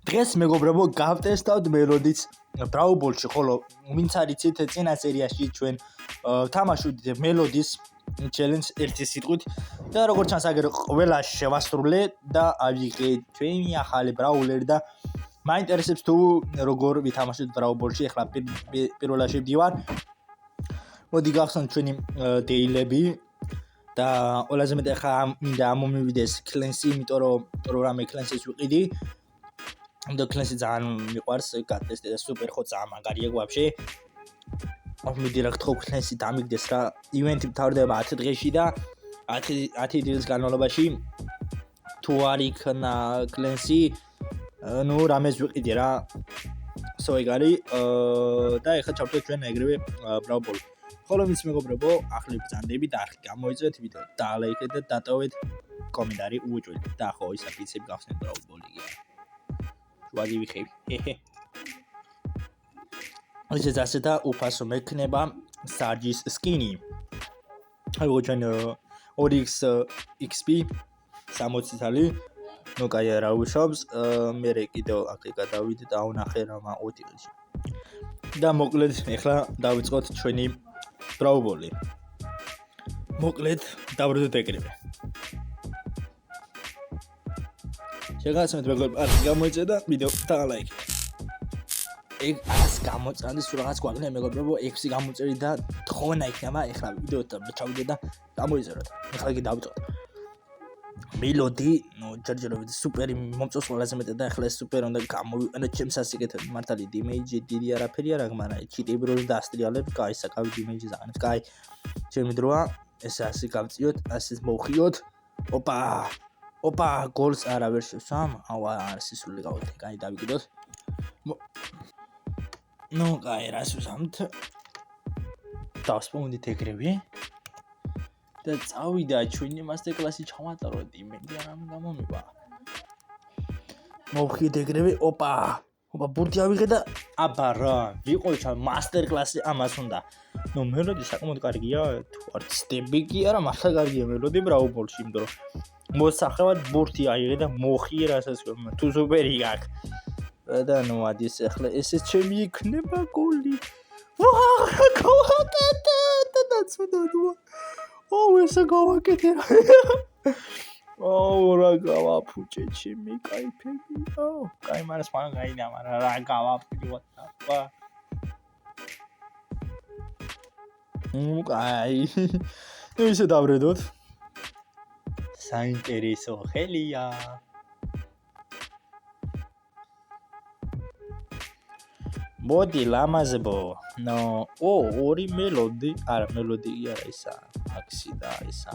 დღეს მეგობრებო გავტესტავთ მელოდიც Brawl Ball-ში, ხოლო ვინც არიცით წინა სერიაში ჩვენ თამაშობდით მელოდის challenge ერთი სიტყვით და როგორც ჩანს აგერ ყველა შევასრულე და ავიღე ჩვენი ახალი Brawler და მაინტერესებს თუ როგორ ვითამაშოთ Brawl Ball-ში. ახლა პირველაში ვდივარ. მოდი გავხსნათ ჩვენი დეილები და ყველაზე მეტი ახლა მინდა მომივიდეს Clancy, იმიტომ რომ პროგრამა Clancy-ს ვიყიდი. და Clancy ძალიან მიყვარს, გატესტე და სუპერ ხო ძალიან მაგარია ვაფშე. ამიტომ რა გთხოვ Clancy დამიგდეს რა. ივენთი მთავრდება 10 დღეში და 10 დღის განმავლობაში თუ არ იქნა Clancy, ну რამეს ვიყიდი რა. სოიგარი და ეხლა ჩავთვალოთ ჩვენ ეგრევე Brawl Ball. ხოლო ვინც მეგობრებო, ახლა ბრძანდები და არხი გამოიწვეთ ვიდეო და ლაიქეთ და დატოვეთ კომენტარი უუჭვით და ხო ისა პიცები გავხსნით Brawl Ball-ი. ვადი ვიხები. ისე დასეთა უფასო მექნება Sargis skin-ი. აი ჩვენ 2x XP 60 წელი. ნუ კაი რა უშავს. მე კიდევ აქ გადავიდე და ავნახე რა 4 წელში. და მოკლედ ეხლა დავიწყოთ ჩვენი Brawl Ball-ი. მოკლედ დავრდოთ ეგრევე. შეგაცნობთ მეგობრებო, არხი გამოიწვია და ვიდეო დალაიქეთ. ეგ ას გამოწანდი სულ რაღაც გვაგნია მეგობრებო, 6 გამოწერი და თხოვნა იქნება. ეხლა ვიდეო ჩავიდე და გამოიწეროთ. ეხლა კი დავიწყოთ. მელოდი, ნუ ჯერჯერობით სუპერი მომწონს ყველაზე მეტად და ეხლა ეს სუპერი უნდა გამოვიყენოთ ჩემს ასიკეთად. მართალი დიმეიჯი დიდი არაფერი არა, მაგრამ ჩიტები რო დაასტრიალებ, კაი საკავი დიმეიჯი ზაღანებს. კაი. ჩემი დროა, ეს ასე გავწიოთ, ასე მოვხიოთ. ოპა, გოლს არა ვერ შევსვამ. აუ არ სისული გავიხდი. კაი დავიკიდოთ. ნუ კაი რას ვსამთ. დავსპოვნდით ეგრევე. და წავიდა ჩვენი master class-ი ჩავატაროთ იმედი არ გამომივა. მოვხიეთ ეგრევე. ოპა, ბურთი ავიღე და აბა რა, ვიყო ჩა master class-ი ამას უნდა. ნუ მელოდი საკმაოდ კარგია, თუ არ ცდები კი არა, მართლა კარგია მელოდი Brawl Ball-ში, იმიტომ რომ მოსახევად ბურთი აიღე და მოხიე რასაც თუ სუპერი აქვს. და ნუ ადის ახლა ესე ჩემი იქნება გოლი. ვაა, გავაკეთე და დაწვდოა. აუ ესე გავაკეთე. აუ რა გავაფუჭე ჩემი кайფები. აუ, кай მარას მან გაინა, მაგრამ რა გავაფუჭე. კაი. ნუ ისე დავრედოთ. საინტერესო ხელია. მოდი ლამაზებო. ნო, ორი მელოდი, არა მელოდი არა ისა, აქსი და ისა.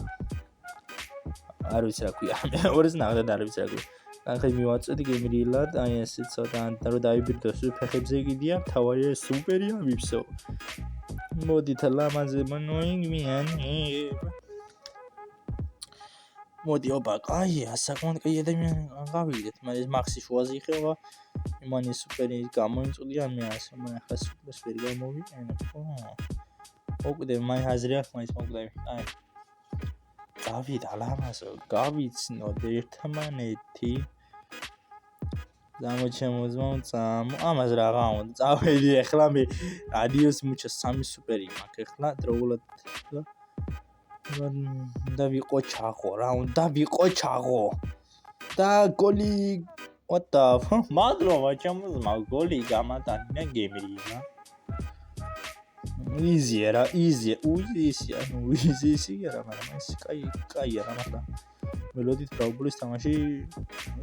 არ ვიცი რა ქვია. ორს ნახდა არ ვიცი რა ქვია. ახლა მივაწვდი გემრიელად, აი ესე ცოტა რომ დაიბირდოს ფეხებზე კიდია, თავარია სუპერია ვიფსო. მოდით ლამაზებო, ნოინგმიანი. მოდი ოპა, კაია, საკმაოდ კაი ადამიანი გავიგეთ, მაგრამ ეს მაქსი შუაზე იხება. იმანი სუპერი გამოიმწოდია მე ასე, მაგრამ ახლა სუპერს ვერ გამოვიყენებ. მოკლედ მაი აზრი აქვს, მაინც მოკლედ. აი. დავიდა ლამაზო, გავიცნოდ ერთმანეთი. გამოჩემოძმოცა, ამას რა გაუნდა. წავედი ახლა მე რადიოს მუჩა 3 სუპერი მაქვს ახლა დროულად. და ვიყო ჩაღო რა უნდა ვიყო ჩაღო და გოლი what the მადლობა ჩემს გოლი გამატანია გემრიელა easy რა easy არა მაგრამ ეს კაი არა მაგრამ მელოდით Brawl Ball-ის თამაში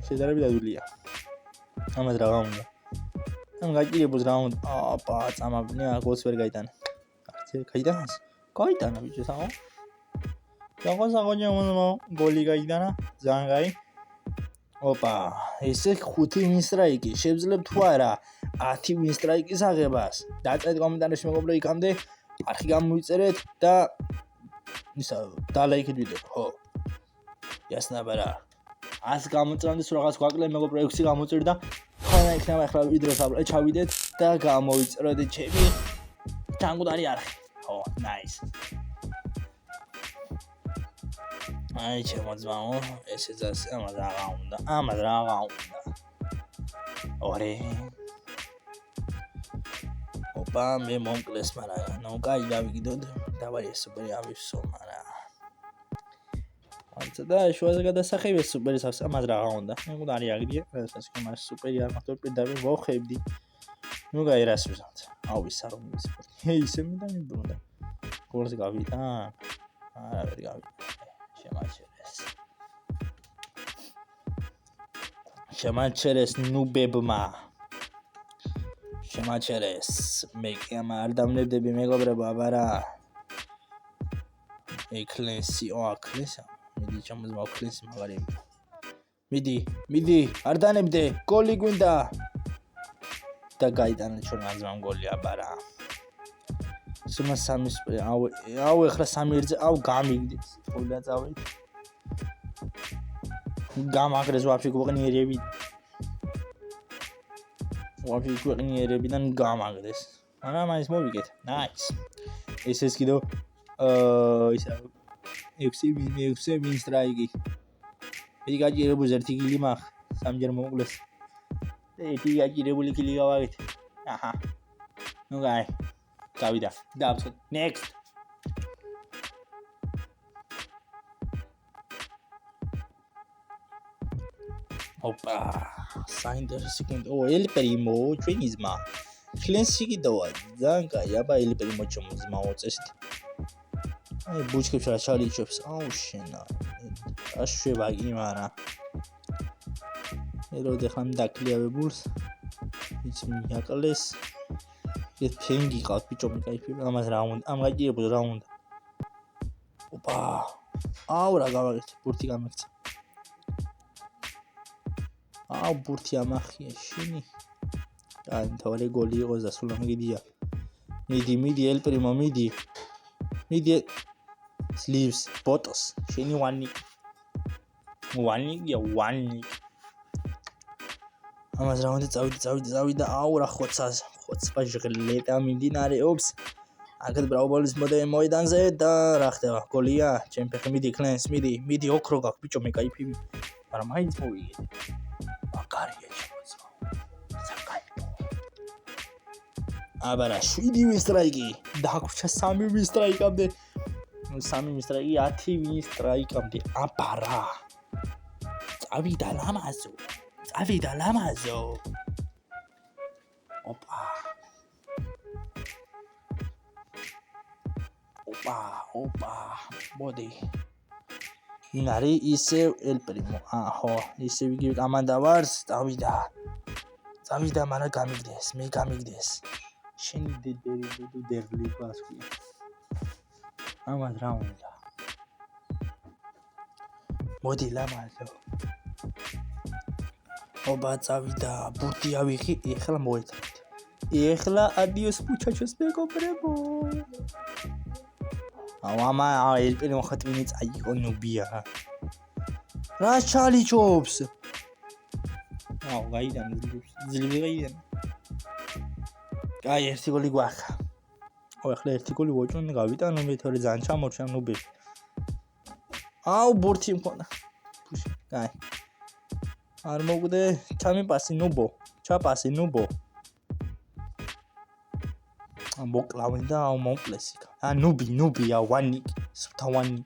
შედარებით ადვილია ამას რა გაუნდა ამ გაჭირებულს რა უნდა აპა წამაბნია გოლს ვერ გაიტანა გაიტანა ბიჭო საო საგონიამო გოლი გაიტანა ზანგაი ოპა ესე 5 win strike შევძლებ თუ არა 10 win strike-ის აღებას დაწერეთ კომენტარებში მეგობრებო იქამდე არხი გამოიწერეთ და ისა დალაიქეთ ვიდეო ხო ясно-бара ას გამოწანდეს რაღაც გვაკლე მეგობრებო 6 გამოწერი და ხონა იქნება ახლა ვიდეოს ჩავიდეთ და გამოიწეროთ ჩემი ჩანგუდარი არხი ხო nice აი ჩემო ძმაო ესეც ამას რა უნდა ორე ოპა მე მომკლეს მაგრამ ნუ კაი გავიგდოდ დავარი სუპერი ავიფსო მაგრამ ანცა და შუაზე გადასახევი სუპერის ამას რა უნდა მე უნდა არი აგდია რასაც კომას სუპერი არ მახტო პირდაპირ მოხებდი ნუ კაი რას ვიზამთ ავისა რომ ის ჰეი ისე მინდა მიბრუნდა გორზე გავიდა არა ვერ გავიდა შემაჩერეს ნუბებმა შემაჩერეს მე კი არ დამნებდები მეგობრებო აბარა ეკლესი ოაკლესა მიდი ჩამოძმა ოკლესი მაგარი მიდი არ დანებდე გოლი გვინდა და გაიტანა ჩვენ აზრამ გოლი აბარა სუმა სამის აუ ეხლა სამი ერთზე აუ გამიგდეს ყოლა წავით გამაგრეს ვაფშე გვეყნიერებიდან გამაგრეს მაგრამ მაინც მოვიგეთ ნაის ეს კიდევ ისა 6 მინ სტრაიკი მე გაჭირებული ერთი გილი მაგ სამჯერ მოუკლეს ერთი გაჭირებული გილი გავაგეთ აჰა ნუ გაი გავიდა დავწოთ next ოპა საინტერესო კუნდ ელ პრიმო ჩვენიზმა კლენსი კიდოა ძალიან კაი აბა ელ პრიმო ჩომზმა უწესით აი ბუჩქებს რა ჩალიჩებს აუ შენა აშვება იმარა ეროდე ხან დაკლიავებულს ის მიაკლეს ეს ფენგი ყავს ბიჭო მე кайფი ამას რა უნდა ამ გაჭირებულ რა უნდა ოპა აუ რა გავაგეთ ბურთი გამექცა აუ ბურთი ამახია შენი აი თორე გოლი იყოს და სულ ამგიდია მიდი ელ პრიმო მიდი sleeves botos შენი ვანი ამას რა უნდა წავიდა აუ რა ხოცვა ჟღლეტა მიმდინარეობს აქეთ ბრავბოლის მოედანზე და რა ხდება გოლია ჩემ ფეხი მიდი კლენს მიდი ოქრო გაქვს ბიჭო მე кайფი მაგრამ მაინც მოვიგე მაგარია ჩემო საკაიფო აბარა 7 მინ სტრაიკი დაგვრჩა 3 მინ სტრაიკამდე 3 მინ სტრაიკი 10 მინ სტრაიკამდე აბარა წავიდა ლამაზო ოპა მოდი ინარი ისე ელ პრიმო აჰო ისე ვიგი კამანდა ვარს წავიდა მაგრამ გამიგდეს შენი დერლი პასკი ამას რა უნდა მოდი ლამაზო ოპა წავიდა ბურთი ავიღი ეხლა მოეწევთ ეხლა ადიოს მუჩაჩოს მეგობრებო ამა ელ პრიმო ხატვინი წაიყო ნუბია რა ჩალიჩობს აუ გაიდან ძლივი გაიდან კაი ერთი გოლი გვახა ო ეხლა ერთი გოლი ვოჭუნ გავიტანო მეთორე ძალიან ჩამორჩა ნუბი აუ ბურთი მქონდა ფუში კაი არ მოგვდე ჩამიპასი ნუბო მოკლავენ და აუ მომკლესი ნუბია ვანი სუთა ვანი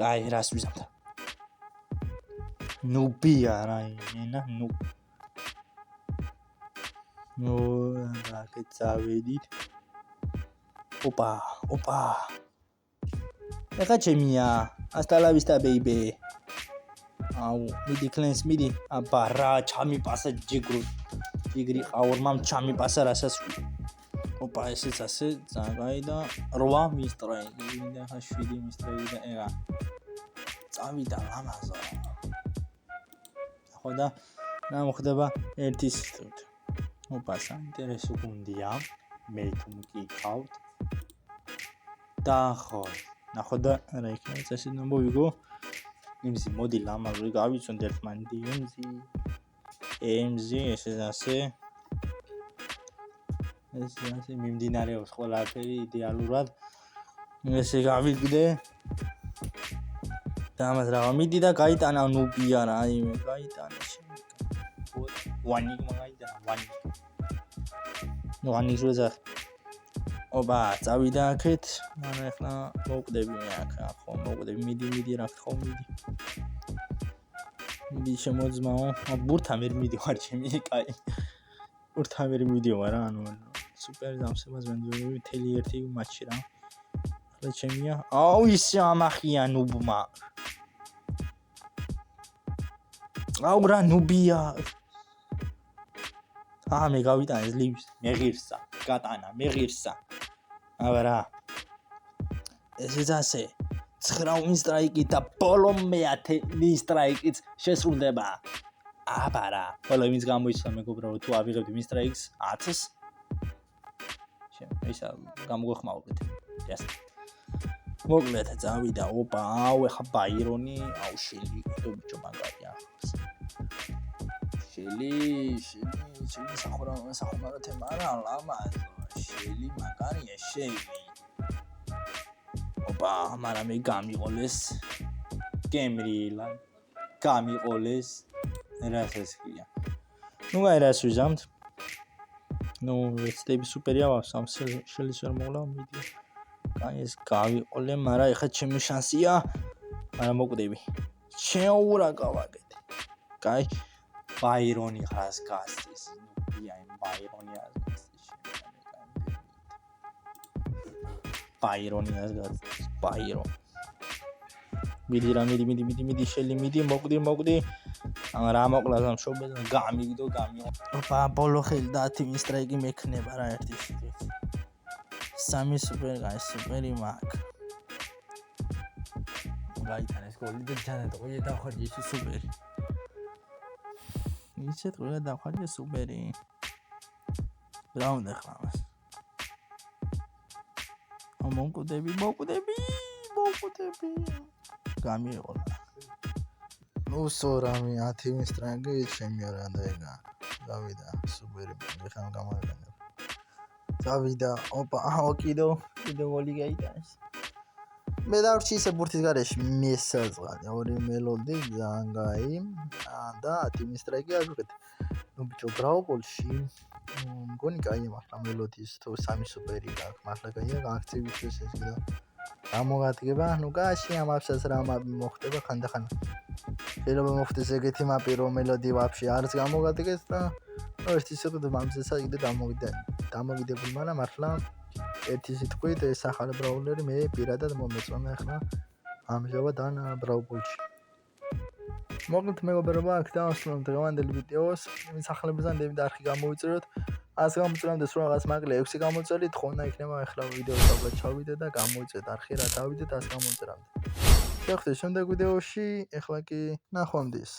აი რას ვიზამთ ნუბია რა იმენა ნუ რაკეცავედით ოპა ეხა ჩემია hasta la vista baby აუ მიდი კლენს მიდი აბა რა ჩამიპასა ჯიგრი ყაურმამ ჩამიპასა რასაც ოპა ესეც ასე წაგაი და 8 მისტრაი და 7 მისტრაი და ეგა წავიდა ლამაზო ხო და რა მოხდება ერთი სიტყვით ოპა საინტერესო გუნდია მე თუ მკითხავთ და ხო ნახო და რა იქნება წესი ნომოვიგო იმზი მოდი ლამაზო გავიცნოთ ერთმანეთი იმზი ეს ასე მიმდინარეობს ყველაფერი იდეალურად ესე გავიგდე და ამას რა მიდი და გაიტანა ნუბია რა იმე გაიტანა ვანი მაგაიდა ვანი ჟუზა ობა წავიდა აქეთ მან ახლა მოვკვდები მე აქ ხო მოვკვდები მიდი რა ხო მიდი შემოძმაო ბურთა მე მიდივარ ჩემი კაი ბურთა მე მიდივარ რა ანუ სუპერ დამსებას ვენდები თელი ერთი მატჩი რა ახლა ჩემია აუ ისე ამახია ნუბმა აუ რა ნუბია მე გავიტანე ეს ლივს მეღირსა კატანა მეღირსა აბა ესეც ასე 9 win strike და ბოლო მეათე win strike-იც შესრულდება აბა რა ბოლო ვინც გამოიცა მეგობრებო თუ ავიღებთ win strike-ს 10-ს ისა გამოგვეხმაურეთ ეს მოკლედ წავიდა ოპა აუ ეხა ბაირონი აუ შელი ბიჭო მაგარია შელი სახურა თემა რა ლამაზ შელი მაგარია შელი ოპა მაგრამ მე გამიყოლეს გემრილა გამიყოლეს რასესია ნუ გაირას ვიზამთ ნუ სტეიბი სუპერია სამ შელის ვერ მოვლა მიდი კაი ეს გავიყოლე მაგრამ ეხა ჩემი შანსია მაგრამ მოკვდები შეურა გავაკეთე კაი ბაირონი ხას გასწის ნუ ბაირონი ასგასწის ბაირონი ასგასწის ბაირო მიდი შელი მიდი მოკვდი რა მოკლას ამ შობელა გამიგდო ოპა ბოლო ხელი და 10 win strike მექნება რა ერთი სამი სუპერ გაის სუპერი მაგ გაიტანეს გოლი და ჯანატო ყოე დავხარჯე ის სუპერი ისე ყოე დავხარჯე სუპერი რა უნდა ხარ მას მოკვდები გამიყოლა ნუ სორამი 10 win strike ჩემი არა და ეგა გავიდა სუპერი ხან გამაგანა დავიდა ოპა კიდო გოლი გაიტანეს მე დავრჩი ისე ბურთის გარეშე მესაწყალი ორი მელოდი ზანგაი და 10 win strike აგეთ ნუ ბიჭო ბრავო პოლში მგონი კაია მართლა მელოდის თუ სამი სუპერი გაქვს მართლა კაია აქციის ეს და გამოგადგება ნუ გაში ამ აფსას რა მოხდება ხანდახან შეიძლება მოხდეს ეგეთი მაპი რომ მელოდი ვაფშე არც გამოგადგეს და ერთი სიტყვით მამზესა კიდე დამოგიდებული მაგრამ მართლა ერთი სიტყვით ეს ახალი ბრაულერი მე პირადად მომეწონა ახლა ამჟამად ან ბრაულში მოკლედ მეგობრებო აქ დავასრულებთ დღევანდელი ვიდეოს იმის ახლებებიდან და არხი გამოვიწეროთ ას გამოწვევამდე სულ რაღაც მაგლე 6 გამოწვევით ხონა იქნება ახლა ვიდეოს დაბლა ჩავიდე და გამოვიწერეთ არხი რა დავიდეთ ას გამოწერამდე შევხვდეთ შემდეგ ვიდეოში ახლა კი ნახვამდის